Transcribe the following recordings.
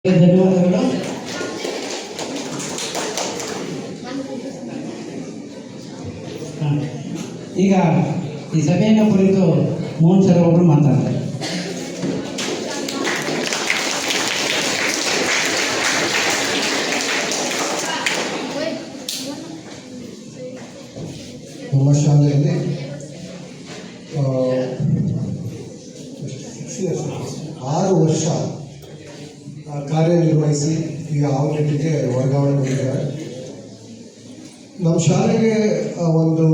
ಧನ್ಯವಾದಗಳು. ಈಗ ಈ ಸಭೆಯನ್ನು ಕುರಿತು ಮೋಹನ್ ಸರ್ ಅವರು ಮಾತಾಡ್ತಾರೆ. ನಮ್ಮ ಶಾಲೆಯಲ್ಲಿ 6 ವರ್ಷ ಕಾರ್ಯನಿರ್ವಹಿಸಿ ಈಗ ಆವನಿಟ್ಟಿಗೆ ವರ್ಗಾವಣೆ ಮಾಡಿದ್ದಾರೆ. ನಮ್ಮ ಶಾಲೆಗೆ ಒಂದು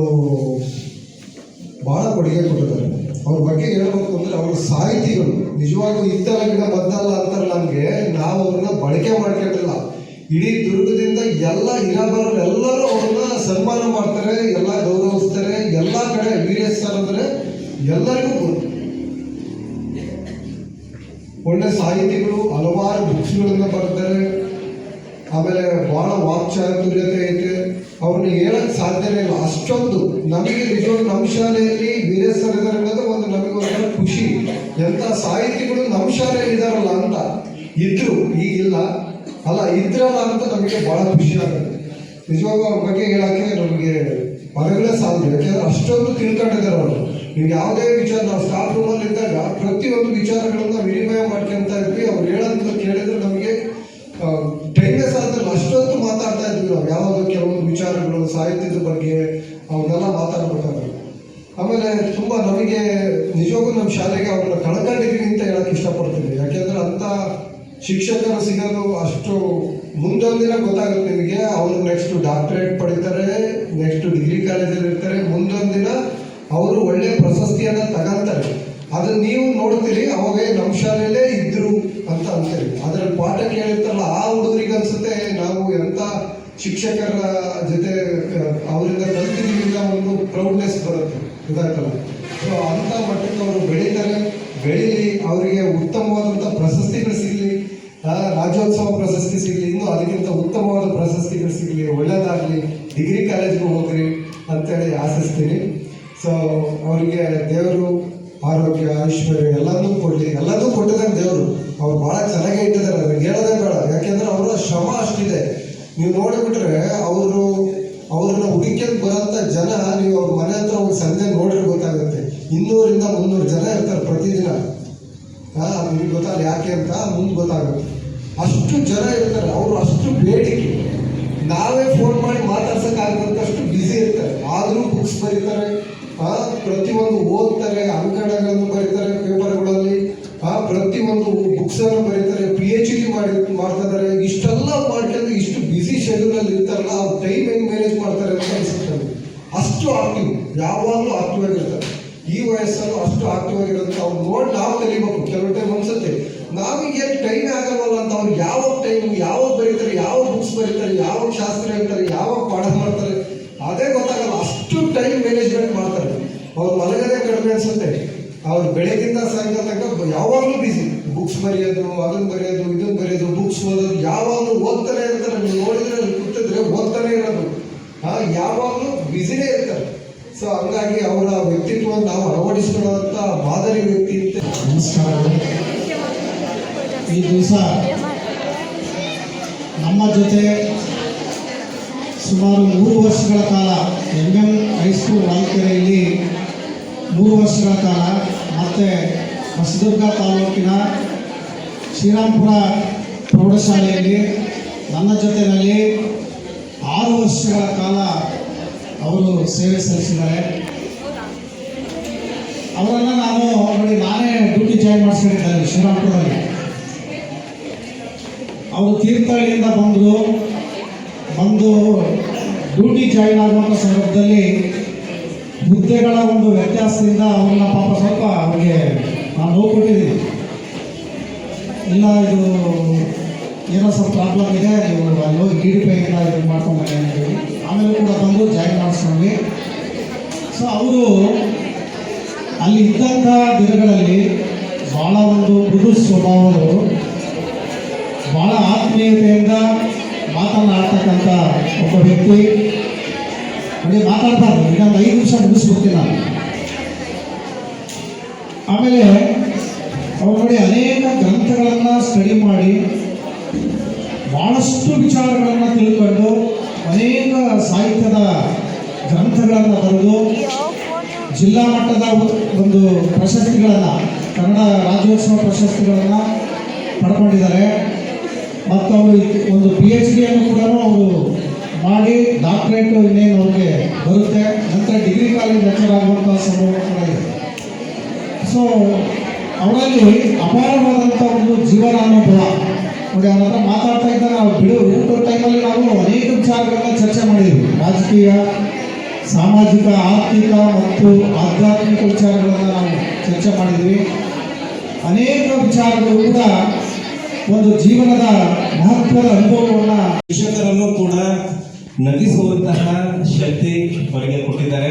ಭಾಳ ಕೊಡುಗೆ ಕೊಟ್ಟಿದ್ದಾರೆ. ಅವ್ರ ಬಗ್ಗೆ ಹೇಳ್ಬೇಕು ಅಂದರೆ ಅವರು ಸಾಹಿತಿಗಳು ನಿಜವಾಗ್ಲೂ ಇದ್ದಲ್ಲ ಗಿಡ ಬದ್ದಲ್ಲ ಅಂತಾರೆ. ನಮಗೆ ನಾವು ಅವ್ರನ್ನ ಬಳಕೆ ಮಾಡ್ಕೊಂಡಿಲ್ಲ. ಇಡೀ ದುರ್ಗದಿಂದ ಎಲ್ಲ ಇರಬಾರರು ಎಲ್ಲರೂ ಅವ್ರನ್ನ ಸನ್ಮಾನ ಮಾಡ್ತಾರೆ, ಎಲ್ಲ ಗೌರವಿಸ್ತಾರೆ. ಎಲ್ಲ ಕಡೆ ವೀರೇಶ್ ಸರ್ ಅಂದರೆ ಎಲ್ಲರಿಗೂ ಒಳ್ಳೆ ಸಾಹಿತಿಗಳು, ಹಲವಾರು ಬುಕ್ಸ್ಗಳನ್ನ ಬರ್ತಾರೆ. ಆಮೇಲೆ ಭಾಳ ವಾಕ್ಚಾತುರ್ಯತೆ ಐತೆ. ಅವ್ರನ್ನ ಹೇಳಕ್ ಸಾಧ್ಯನೇ ಇಲ್ಲ. ಅಷ್ಟೊಂದು ನಮಗೆ ನಿಜವಾಗ್ಲೂ ನಮ್ಮ ಶಾಲೆಯಲ್ಲಿ ವೀರೇಶ್ ಸರ್ ಇದ್ದಾರೆ ಅನ್ನೋದು ಒಂದು ನಮಗೆ ಒಂಥರ ಖುಷಿ. ಎಂಥ ಸಾಹಿತಿಗಳು ನಮ್ಮ ಶಾಲೆಯಲ್ಲಿ ಇದ್ದಾರಲ್ಲ ಅಂತ. ಇದ್ರು, ಈಗಿಲ್ಲ ಅಲ್ಲ, ಇದ್ರಲ್ಲ ಅಂತ ನಮಗೆ ಭಾಳ ಖುಷಿ ಆಗುತ್ತೆ. ನಿಜವಾಗೂ ಅವ್ರ ಬಗ್ಗೆ ಹೇಳಕ್ಕೆ ನಮಗೆ ಪದಗಳೇ ಸಾಧ್ಯ. ಯಾಕೆಂದ್ರೆ ಅಷ್ಟೊಂದು ತಿಳ್ಕೊಂಡಿದ್ದಾರೆ ಅವರು. ನೀವು ಯಾವುದೇ ವಿಚಾರ, ನಾವು ಸ್ಟಾಫ್ ರೂಮಲ್ಲಿ ಇದ್ದಾಗ ಪ್ರತಿಯೊಂದು ವಿಚಾರಗಳನ್ನ ವಿನಿಮಯ ಮಾಡ್ಕೊಂತ ಇದ್ವಿ. ಅವ್ರು ಹೇಳೋದನ್ನ ಕೇಳಿದ್ರೆ ನಮಗೆ ಟೈಮೇ ಸಾಧ್ಯ. ಅಷ್ಟೊಂದು ಮಾತಾಡ್ತಾ ಇದ್ವಿ ನಾವು. ಯಾವುದು ಕೆಲವೊಂದು ವಿಚಾರಗಳು ಸಾಹಿತ್ಯದ ಬಗ್ಗೆ ಅವನ್ನೆಲ್ಲ ಮಾತಾಡ್ಬೇಕಾದ್ರೆ ಆಮೇಲೆ ತುಂಬ ನಮಗೆ ನಿಜವಾಗೂ ನಮ್ಮ ಶಾಲೆಗೆ ಅವ್ರನ್ನ ಕಳ್ಕೊಂಡಿದ್ದೀವಿ ಅಂತ ಹೇಳಕ್ಕೆ ಇಷ್ಟಪಡ್ತೀವಿ. ಯಾಕೆಂದ್ರೆ ಅಂತ ಶಿಕ್ಷಕರು ಸಿಗೋದು ಅಷ್ಟು ಮುಂದೊಂದಿನ ಗೊತ್ತಾಗುತ್ತೆ ನಿಮಗೆ. ಅವರು ನೆಕ್ಸ್ಟ್ ಡಾಕ್ಟರೇಟ್ ಪಡಿತಾರೆ, ನೆಕ್ಸ್ಟ್ ಡಿಗ್ರಿ ಕಾಲೇಜಲ್ಲಿ ಇರ್ತಾರೆ. ಮುಂದೊಂದಿನ ಅವರು ಒಳ್ಳೆ ಪ್ರಶಸ್ತಿಯನ್ನು ತಗೊಂತಾರೆ. ಅದನ್ನ ನೀವು ನೋಡ್ತೀರಿ, ಅವಾಗ ನಮ್ಮ ಶಾಲೆಯಲ್ಲೇ ಇದ್ರು ಅಂತ ಅಂತೀರಿ. ಅದರಲ್ಲಿ ಪಾಠ ಕೇಳಿರ್ತಾರಲ್ಲ, ಆ ಹುಡುಗರಿಗೆ ಅನ್ಸುತ್ತೆ ನಾವು ಎಂಥ ಶಿಕ್ಷಕರ ಜೊತೆ ಅವರಿಂದ ಕಲ್ತಿದ್ದೀವಿ ಒಂದು ಪ್ರೌಡ್ನೆಸ್ ಬರುತ್ತೆ. ಗೊತ್ತಾಯ್ತಲ್ಲ. ಸೊ ಅಂಥ ಮಟ್ಟಕ್ಕೆ ಅವರು ಬೆಳೀತಾರೆ. ಬೆಳೀಲಿ, ಅವರಿಗೆ ಉತ್ತಮವಾದಂಥ ಪ್ರಶಸ್ತಿಗಳು ಸಿಗಲಿ, ರಾಜ್ಯೋತ್ಸವ ಪ್ರಶಸ್ತಿ ಸಿಗಲಿ, ಇನ್ನೂ ಅದಕ್ಕಿಂತ ಉತ್ತಮವಾದ ಪ್ರಶಸ್ತಿಗಳು ಸಿಗಲಿ, ಒಳ್ಳೆಯದಾಗಲಿ, ಡಿಗ್ರಿ ಕಾಲೇಜ್ಗೆ ಹೋಗ್ರಿ ಅಂತೇಳಿ ಆಶಿಸ್ತೀನಿ. ಸೊ ಅವರಿಗೆ ದೇವರು ಆರೋಗ್ಯ, ಐಶ್ವರ್ಯ ಎಲ್ಲದೂ ಕೊಡಲಿ. ಎಲ್ಲದೂ ಕೊಟ್ಟಿದ್ದಾರೆ ದೇವರು. ಅವ್ರು ಭಾಳ ಚೆನ್ನಾಗೇ ಇಟ್ಟಿದ್ದಾರೆ. ಅದಕ್ಕೆ ಹೇಳೋದೇ ಬೇಡ. ಯಾಕೆಂದ್ರೆ ಅವರ ಶ್ರಮ ಅಷ್ಟಿದೆ. ನೀವು ನೋಡಿಬಿಟ್ರೆ ಅವ್ರನ್ನ ಹುಡುಕಿಯಕ್ಕೆ ಬರೋಂಥ ಜನ, ನೀವು ಅವ್ರ ಮನೆ ಹತ್ರ ಹೋಗಿ ಸಂಜೆ ನೋಡ್ರಿ ಗೊತ್ತಾಗುತ್ತೆ. 200 ರಿಂದ 300 ಜನ ಇರ್ತಾರೆ ಪ್ರತಿದಿನ. ನಿಮಗೆ ಗೊತ್ತಾಗಲ್ಲ ಯಾಕೆ ಅಂತ ಮುಂದೆ ಗೊತ್ತಾಗುತ್ತೆ. ಅಷ್ಟು ಜನ ಇರ್ತಾರೆ. ಅವರು ಅಷ್ಟು ಬೇಡಿಕೆ. ನಾವೇ ಫೋನ್ ಮಾಡಿ ಮಾತಾಡ್ಸೋಕ್ಕಾಗದಂತಷ್ಟು ಬ್ಯುಸಿ ಇರ್ತಾರೆ. ಆದರೂ ಬುಕ್ಸ್ ಬರೀತಾರೆ, ಪ್ರತಿಯೊಂದು ಓದ್ತಾರೆ, ಅಂಕಣಗಳನ್ನು ಬರೀತಾರೆ ಪೇಪರ್ಗಳಲ್ಲಿ, ಪ್ರತಿಯೊಂದು ಬುಕ್ಸನ್ನು ಬರೀತಾರೆ, PhD ಮಾಡ್ತಿದ್ದಾರೆ. ಇಷ್ಟೆಲ್ಲ ಮಾಡ್ಕೊಂಡು ಇಷ್ಟು ಬ್ಯುಸಿ ಶೆಡ್ಯೂಲಲ್ಲಿ ಇರ್ತಾರಲ್ಲ, ಅವ್ರು ಟೈಮ್ ಹೆಂಗೆ ಮ್ಯಾನೇಜ್ ಮಾಡ್ತಾರೆ ಅಂತ ಅನಿಸುತ್ತೆ. ಅಷ್ಟು ಆಕ್ಟಿವ್, ಯಾವಾಗಲೂ ಆಕ್ಟಿವ್ ಆಗಿರ್ತಾರೆ. ಈ ವಯಸ್ಸಲ್ಲೂ ಅಷ್ಟು ಆಕ್ಟಿವ್ ಆಗಿರೋದು ಅವ್ರು ನೋಡಿ ನಾವು ಕಲಿಬೇಕು. ಕೆಲವು ಟೈಮ್ ಅನ್ಸುತ್ತೆ ನಾವೀಗೇನು ಟೈಮ್ ಆಗಲ್ವಲ್ಲ ಅಂತ. ಅವ್ರು ಯಾವಾಗ ಟೈಮ್, ಯಾವಾಗ ಬರೀತಾರೆ, ಯಾವ ಬುಕ್ಸ್ ಬರೀತಾರೆ, ಯಾವಾಗ ಶಾಸ್ತ್ರ ಹೇಳ್ತಾರೆ, ಯಾವಾಗ ಪಾಠ ಮಾಡ್ತಾರೆ, ಅದೇ ಗೊತ್ತಾಗಲ್ಲ. ಅಷ್ಟು ಟೈಮ್ ಮ್ಯಾನೇಜ್ಮೆಂಟ್ ಮಾಡ್ತಾರೆ. ಅವ್ರು ಮಲಗದೇ ಕಡಿಮೆ ಅನ್ಸುತ್ತೆ. ಅವ್ರು ಬೆಳಗ್ಗಿಂದ ಸಾಯಂಕಾಲ ತನಕ ಯಾವಾಗಲೂ ಬಿಸಿ. ಬುಕ್ಸ್ ಬರೆಯೋದು, ಅದನ್ನು ಬರೆಯೋದು, ಇದನ್ನು ಬರೆಯೋದು, ಬುಕ್ಸ್ ಓದೋದು, ಯಾವಾಗಲೂ ಓದ್ತಾನೆ ಇರ್ತಾರೆ. ನೀವು ನೋಡಿದ್ರೆ ಕೂತಿದ್ರೆ ಓದ್ತಾನೆ ಇರೋದು. ಯಾವಾಗಲೂ ಬ್ಯುಸಿನೇ ಇರ್ತಾರೆ. ಸೊ ಹಂಗಾಗಿ ಅವರ ವ್ಯಕ್ತಿತ್ವವನ್ನು ನಾವು ಅಳವಡಿಸ್ಕೊಳ್ಳುವಂಥ ಮಾದರಿ ವ್ಯಕ್ತಿ ಅಂತ. ನಮಸ್ಕಾರಗಳು. ಈ ದಿವಸ ನಮ್ಮ ಜೊತೆ ಸುಮಾರು 3 ವರ್ಷಗಳ ಕಾಲ MM ಹೈಸ್ಕೂಲ್ ವಾಲ್ಕೆರೆಯಲ್ಲಿ 3 ವರ್ಷಗಳ ಕಾಲ, ಮತ್ತು ಹೊಸದುರ್ಗ ತಾಲೂಕಿನ ಶ್ರೀರಾಮ್ಪುರ ಪ್ರೌಢಶಾಲೆಯಲ್ಲಿ ನನ್ನ ಜೊತೆಯಲ್ಲಿ 6 ವರ್ಷಗಳ ಕಾಲ ಅವರು ಸೇವೆ ಸಲ್ಲಿಸಿದ್ದಾರೆ. ಅವರನ್ನು ನಾನೇ ಡ್ಯೂಟಿ ಜಾಯಿನ್ ಮಾಡಿಸ್ಕೊಂಡಿದ್ದಾರೆ ಶ್ರೀರಾಮ್ಪುರದಲ್ಲಿ. ಅವರು ತೀರ್ಥಹಳ್ಳಿಯಿಂದ ಬಂದು ಡ್ಯೂಟಿ ಜಾಯಿನ್ ಆಗುವಂಥ ಸಂದರ್ಭದಲ್ಲಿ ಹುದ್ದೆಗಳ ಒಂದು ವ್ಯತ್ಯಾಸದಿಂದ ಅವ್ರನ್ನ ಪಾಪ ಸ್ವಲ್ಪ ಅವ್ರಿಗೆ ನಾನು ನೋವು ಕೊಟ್ಟಿದ್ದೀನಿ. ಇಲ್ಲ, ಇದು ಏನೋ ಸ್ವಲ್ಪ ಪ್ರಾಬ್ಲಮ್ ಇದೆ, ನೀವು ಅಲ್ಲಿ ಹೋಗಿ DDPIಯಿಂದ ಇದು ಮಾಡ್ಕೊಂಡ್ಬನ್ನಿ ಅಂತೇಳಿ ಆಮೇಲೆ ಕೂಡ ಬಂದು ಜಾಯಿನ್ ಮಾಡಿಸ್ಕೊಂಡ್ವಿ. ಸೊ ಅವರು ಅಲ್ಲಿ ಇದ್ದಂಥ ದಿನಗಳಲ್ಲಿ ಭಾಳ ಒಂದು ಮೃದು ಸ್ವಭಾವಗಳು, ಭಾಳ ಆತ್ಮೀಯತೆಯಿಂದ ಮಾತನಾಡ್ತಕ್ಕಂಥ ಒಬ್ಬ ವ್ಯಕ್ತಿ. ನೋಡಿ, ಮಾತಾಡ್ಬಾರ್ದು, ಇನ್ನೊಂದು 5 ನಿಮಿಷ ಮುಗಿಸ್ಬಿಡ್ತೀನಿ ನಾನು. ಆಮೇಲೆ ಅವ್ರು ನೋಡಿ ಅನೇಕ ಗ್ರಂಥಗಳನ್ನು ಸ್ಟಡಿ ಮಾಡಿ ಬಹಳಷ್ಟು ವಿಚಾರಗಳನ್ನು ತಿಳ್ಕೊಂಡು ಅನೇಕ ಸಾಹಿತ್ಯದ ಗ್ರಂಥಗಳನ್ನು ಬರೆದು ಜಿಲ್ಲಾ ಮಟ್ಟದ ಒಂದು ಪ್ರಶಸ್ತಿಗಳನ್ನು, ಕನ್ನಡ ರಾಜ್ಯೋತ್ಸವ ಪ್ರಶಸ್ತಿಗಳನ್ನು ಪಡ್ಕೊಂಡಿದ್ದಾರೆ. ಮತ್ತು ಅವರು ಒಂದು PhD ಕೂಡ ಅವರು ಮಾಡಿ ಡಾಕ್ಟರೇಟ್ ಇನ್ನೇನು ಅವ್ರಿಗೆ ಬರುತ್ತೆ. ನಂತರ ಡಿಗ್ರಿ ಕಾಲೇಜ್ ಲೆಕ್ಚರ್ ಆಗುವಂಥ ಸಂಭವ ಕೂಡ ಇದೆ. ಸೊ ಅವರಲ್ಲಿ ಅಪಾರವಾದಂಥ ಒಂದು ಜೀವನಾನುಭವ ನೋಡಿ. ಅವರ ಹತ್ರ ಮಾತಾಡ್ತಾ ಇದ್ದಾಗ ನಾವು ಊಟದ ಟೈಮಲ್ಲಿ ನಾವು ಅನೇಕ ವಿಚಾರಗಳನ್ನ ಚರ್ಚೆ ಮಾಡಿದ್ವಿ. ರಾಜಕೀಯ, ಸಾಮಾಜಿಕ, ಆರ್ಥಿಕ ಮತ್ತು ಆಧ್ಯಾತ್ಮಿಕ ವಿಚಾರಗಳನ್ನು ನಾವು ಚರ್ಚೆ ಮಾಡಿದ್ವಿ. ಅನೇಕ ವಿಚಾರಗಳು ಕೂಡ ಒಂದು ಜೀವನದ ಮಹತ್ವದ ಅನುಭವವನ್ನು ಶಿಕ್ಷಕರನ್ನು ಕೂಡ ನಗಿಸುವಂತಹ ಶಕ್ತಿ ಅವರಿಗೆ ಕೊಟ್ಟಿದ್ದಾರೆ.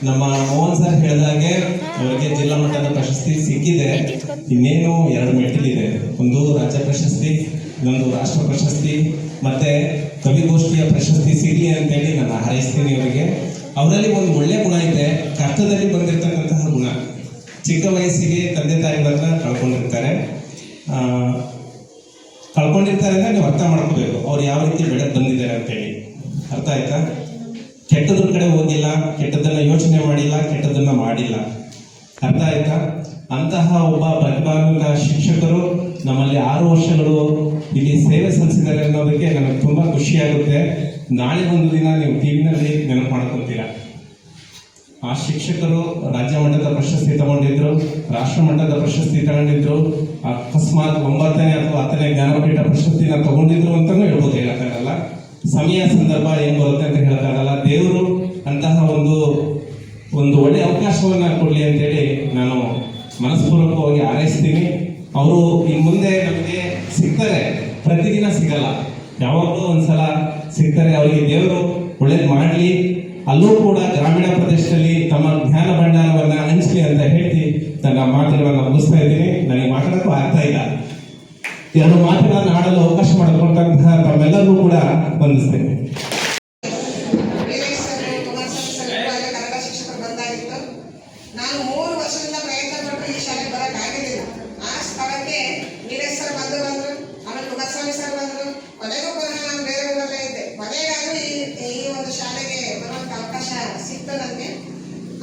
ನಮ್ಮ ಮೋಹನ್ ಸರ್ ಹೇಳಿದಾಗೆ ಅವರಿಗೆ ಜಿಲ್ಲಾ ಮಟ್ಟದ ಪ್ರಶಸ್ತಿ ಸಿಕ್ಕಿದೆ. ಇನ್ನೇನು 2 ಮೆಟ್ಟಿಲಿದೆ. ಒಂದು ರಾಜ್ಯ ಪ್ರಶಸ್ತಿ, ಇನ್ನೊಂದು ರಾಷ್ಟ್ರ ಪ್ರಶಸ್ತಿ, ಮತ್ತೆ ಕವಿಗೋಷ್ಠಿಯ ಪ್ರಶಸ್ತಿ ಸಿಗಲಿ ಅಂತೇಳಿ ನಾನು ಹಾರೈಸ್ತೀನಿ ಅವರಿಗೆ. ಅವರಲ್ಲಿ ಒಂದು ಒಳ್ಳೆ ಗುಣ ಇದೆ, ಕಷ್ಟದಲ್ಲಿ ಬಂದಿರತಕ್ಕಂತಹ ಗುಣ. ಚಿಕ್ಕ ವಯಸ್ಸಿಗೆ ತಂದೆ ತಾಯಿಗಳನ್ನ ಕಳ್ಕೊಂಡಿರ್ತಾರೆ ಅಂದರೆ ನೀವು ಅರ್ಥ ಮಾಡ್ಕೋಬೇಕು ಅವ್ರು ಯಾವ ರೀತಿ ಬೆಳೆದು ಬಂದಿದ್ದಾರೆ ಅಂತೇಳಿ. ಅರ್ಥ ಆಯ್ತಾ? ಕೆಟ್ಟದ್ರ ಕಡೆ ಹೋಗಿಲ್ಲ, ಕೆಟ್ಟದನ್ನ ಯೋಚನೆ ಮಾಡಿಲ್ಲ, ಕೆಟ್ಟದನ್ನ ಮಾಡಿಲ್ಲ. ಅರ್ಥ ಆಯ್ತಾ? ಅಂತಹ ಒಬ್ಬ ಪ್ರತಿಭಾನ್ವಿತ ಶಿಕ್ಷಕರು ನಮ್ಮಲ್ಲಿ 6 ವರ್ಷಗಳು ಇಲ್ಲಿ ಸೇವೆ ಸಲ್ಲಿಸಿದ್ದಾರೆ ಅನ್ನೋದಕ್ಕೆ ನನಗೆ ತುಂಬಾ ಖುಷಿಯಾಗುತ್ತೆ. ನಾಳೆ ಒಂದು ದಿನ ನೀವು ಟಿವಿನಲ್ಲಿ ನೆನಪು ಮಾಡ್ಕೊತೀರಾ. ಆ ಶಿಕ್ಷಕರು ರಾಜ್ಯ ಮಟ್ಟದ ಪ್ರಶಸ್ತಿ ತಗೊಂಡಿದ್ರು, ರಾಷ್ಟ್ರ ಮಟ್ಟದ ಪ್ರಶಸ್ತಿ ತಗೊಂಡಿದ್ರು, ಅಕಸ್ಮಾತ್ 9ನೇ ಅಥವಾ 10ನೇ ಜ್ಞಾನಪೀಠ ಪ್ರಶಸ್ತಿನ ತಗೊಂಡಿದ್ರು ಅಂತಾನೂ ಹೇಳ್ಬೋದು. ಹೇಳಕ್ಕಾಗಲ್ಲ, ಸಮಯ ಸಂದರ್ಭ ಏನ್ ಬರುತ್ತೆ ಅಂತ ಹೇಳಕ್ಕಾಗಲ್ಲ. ದೇವರು ಅಂತಹ ಒಂದು ಒಳ್ಳೆ ಅವಕಾಶವನ್ನ ಕೊಡ್ಲಿ ಅಂತೇಳಿ ನಾನು ಮನಸ್ಪೂರ್ವಕವಾಗಿ ಹಾರೈಸ್ತೀನಿ. ಅವರು ಇನ್ ಮುಂದೆ ನಮಗೆ ಸಿಗ್ತಾರೆ, ಪ್ರತಿದಿನ ಸಿಗಲ್ಲ, ಯಾವಾಗಲೂ ಒಂದ್ಸಲ ಸಿಗ್ತಾರೆ. ಅವರಿಗೆ ದೇವರು ಒಳ್ಳೇದು ಮಾಡಲಿ. ಅಲ್ಲೂ ಕೂಡ ಗ್ರಾಮೀಣ ಪ್ರದೇಶದಲ್ಲಿ ತಮ್ಮ ಜ್ಞಾನ ಭಂಡಾರವನ್ನ ಹಂಚಲಿ ಅಂತ ಹೇಳಿ ತನ್ನ ಮಾತುಗಳನ್ನು ಮುಗಿಸ್ತಾ ಇದ್ದೀನಿ. ನನಗೆ ಮಾತಾಡೋಕ್ಕೂ ಆಗ್ತಾ ಇಲ್ಲ. 2 ಮಾತುಗಳನ್ನು ಆಡಲು ಅವಕಾಶ ಮಾಡಿಕೊಟ್ಟಂತಹ ತಮ್ಮೆಲ್ಲರಿಗೂ ಕೂಡ ವಂದಿಸ್ತೇನೆ. ಕನ್ನಡ ಶಿಕ್ಷಕರು ಬಂದಾಗಿತ್ತು. ನಾನು 3 ವರ್ಷದಿಂದ ಪ್ರಯತ್ನ ಪಟ್ಟು ಈ ಶಾಲೆಗೆ ಬರೋಕ್ಕಾಗಲಿಲ್ಲ. ಆ ಸ್ಥಳಕ್ಕೆ ವೀರೇಶ್ ಸರ್ ಬಂದರು, ಆಮೇಲೆ ಕುಮಾರಸ್ವಾಮಿ ಸರ್ ಬಂದರು. ಕೊನೆಗೂ ಪುನಃ ನಾನು ಬೇರೆ ಊರಲ್ಲೇ ಇದ್ದೆ. ಕೊನೆಗಾದರೂ ಈ ಒಂದು ಶಾಲೆಗೆ ಬರುವಂಥ ಅವಕಾಶ ಸಿಕ್ತು ನನಗೆ.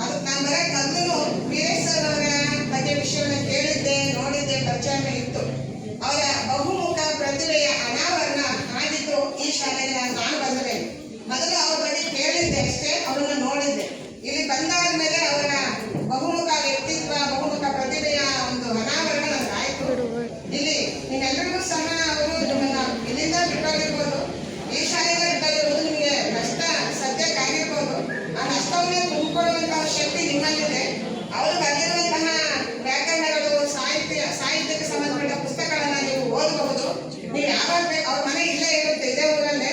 ಅದು ನಾನು ಬರೋಕ್ಕೆ ಮೊದಲು ವೀರೇಶ್ ಸರ್ ಅವರ ಬಗ್ಗೆ ವಿಷಯವನ್ನು ಕೇಳಿದ್ದೆ, ನೋಡಿದ್ದೆ, ಪರಿಚಯ ಇತ್ತು. ಅವರ ಬಹುಮುಖ ಪ್ರತಿಭೆಯ ಅನಾವರಣ ಆಗಿದ್ದು ಈ ಶಾಲೆಗೆ ನಾನು ಬಂದ ಮೇಲೆ. ಮೊದಲು ಅವ್ರ ಬಗ್ಗೆ ಕೇಳಿದ್ದೆ ಅಷ್ಟೇ, ಅವರನ್ನು ನೋಡಿದ್ದೆ. ಇಲ್ಲಿ ಬಂದಾದ ಮೇಲೆ ಅವರ ಬಹುಮುಖ ವ್ಯಕ್ತಿತ್ವ, ಬಹುಮುಖ ಪ್ರತಿಭೆಯ ಒಂದು ಅನಾವರಣ ನನಗಾಯ್ತು. ಇಲ್ಲಿ ನಿಮ್ಮೆಲ್ಲರಿಗೂ ಸಹ ಅವರು ನಿಮ್ಮನ್ನ ಇಲ್ಲಿಂದ ಬಿಟ್ಟೋಗಿರ್ಬೋದು, ಈ ಶಾಲೆಯಿಂದ ಬಿಟ್ಟೋಗಿರ್ಬೋದು, ನಿಮಗೆ ನಷ್ಟ ಸದ್ಯಕ್ಕಾಗಿರ್ಬೋದು. ಆ ನಷ್ಟವನ್ನೇ ತುಂಬಿಕೊಳ್ಳುವಂತಹ ಶಕ್ತಿ ನಿಮ್ಮಲ್ಲಿದೆ. ಅವರು ಬರೆದಿರುವಂತಹ ವ್ಯಾಕರಣಗಳು, ಸಾಹಿತ್ಯಕ್ಕೆ ಸಂಬಂಧಪಟ್ಟ ಪುಸ್ತಕಗಳನ್ನ ನೀವು ಓದಬಹುದು. ನೀವು ಯಾವಾಗ ಬೇಕು, ಅವ್ರ ಮನೆ ಇಲ್ಲೇ ಇರುತ್ತೆ, ಇದೇ ಊರಲ್ಲೇ.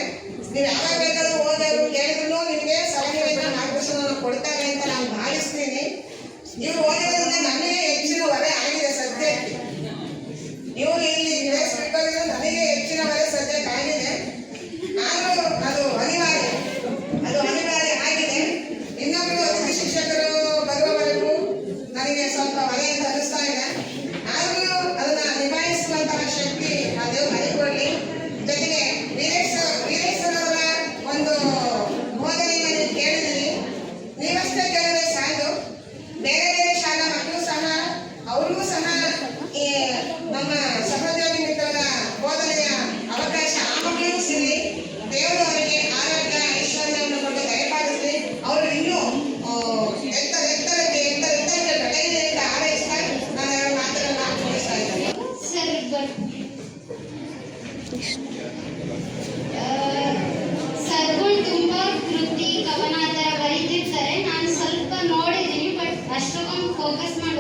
ನೀವು ಯಾವಾಗ ಬೇಕಾದ್ರೂ ಓದೋರು ಕೇಳಿದ್ರು ನಿಮಗೆ ಸಲಹೆಗಳನ್ನ, ಮಾರ್ಗದರ್ಶನವನ್ನು ಕೊಡ್ತಾರೆ ಅಂತ ನಾನು ಭಾವಿಸ್ತೀನಿ. ಇವ್ರು ಓದಿರೋದ್ರಿಂದ ನನಗೆ ಹೆಚ್ಚಿನ ಹೊರೆ ಆಗಿದೆ ಸದ್ಯಕ್ಕೆ. ಇವರು ಇಲ್ಲಿ ಬಿಟ್ಟೋಗಿದ್ರೆ ನನಗೆ ಹೆಚ್ಚಿನ ಹೊರೆ ಸದ್ಯಕ್ಕೆ ಆಗಿದೆ. ಆದರೂ ಅದು ಅನಿವಾರ್ಯ ಆಗಿದೆ. ಇನ್ನೊಬ್ಬರು ಅತಿಥಿ ಶಿಕ್ಷಕರು ಬರುವವರೆಗೂ ನನಗೆ ಸ್ವಲ್ಪ ಹೊರೆ ಅಂತ ಅನಿಸ್ತಾ ಇದೆ. ಆದರೂ ಅದನ್ನ ನಿಭಾಯಿಸುವಂತಹ ಶಕ್ತಿ ಆ ದೇವರು ಮಾಡಿಕೊಡ್ಲಿ. ಜೊತೆಗೆ ವೀರೇಶ್ ಅವರ ಒಂದು ಬೋಧನೆಯನ್ನು ನೀವು ಕೇಳಿದಿರಿ. ನೀವಷ್ಟೇ ಕೇಳಿದ್ರೆ ಸಾಕು, ಬೇರೆ ಬೇರೆ ಶಾಲಾ ಮಕ್ಕಳು ಸಹ, ಅವ್ರಿಗೂ ಸಹ ಈ ನಮ್ಮ ಸಹೋದ್ಯೋಗಿ ಮಿತ್ರರ ಬೋಧನೆಯ ಅವಕಾಶ ಆ ಮಕ್ಕಳಿಗೂ ಸಿಗಲಿ. ದೇವರು ಅವರಿಗೆ ಆರೋಗ್ಯ, ಐಶ್ವರ್ಯವನ್ನು ಕೊಟ್ಟು ದಯಪಾಲಿಸಲಿ. ಅವರು ಇನ್ನೂ ಎತ್ತರಕ್ಕೆ ಬೆಳೆಯಲಿ ಅಂತ ಹಾರೈಸ್ತಾ ನಾನು ಮಾತುಗಳನ್ನ ಮುಗಿಸ್ತಾ ಇದ್ದೇನೆ. ಸರ್ಗಳು ತುಂಬಾ ಕೃತಿ, ಕವನ ಆ ಥರ ಬರೀತಿರ್ತಾರೆ. ನಾನು ಸ್ವಲ್ಪ ನೋಡಿದ್ದೀನಿ, ಬಟ್ ಅಷ್ಟೊಂದು ಫೋಕಸ್ ಮಾಡಿ